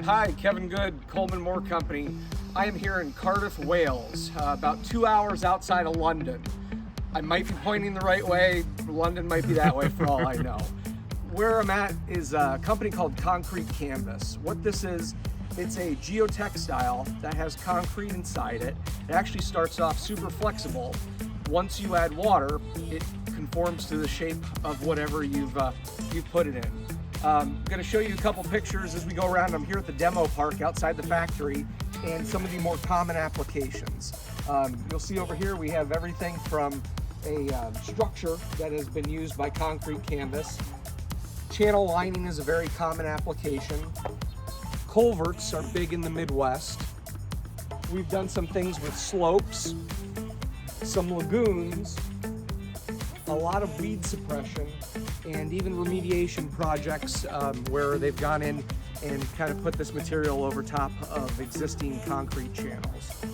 Hi, Kevin Good, Coleman Moore Company. I am here in Cardiff, Wales, about 2 hours outside of London. I might be pointing the right way, London might be that way for all I know. Where I'm at is a company called Concrete Canvas. What this is, it's a geotextile that has concrete inside it. It actually starts off super flexible. Once you add water, it conforms to the shape of whatever you've put it in. I'm going to show you a couple pictures as we go around. I'm here at the demo park outside the factory and some of the more common applications. You'll see over here we have everything from a structure that has been used by concrete canvas. Channel lining is a very common application. Culverts are big in the Midwest. We've done some things with slopes, some lagoons, a lot of weed suppression, and even remediation projects where they've gone in and kind of put this material over top of existing concrete channels.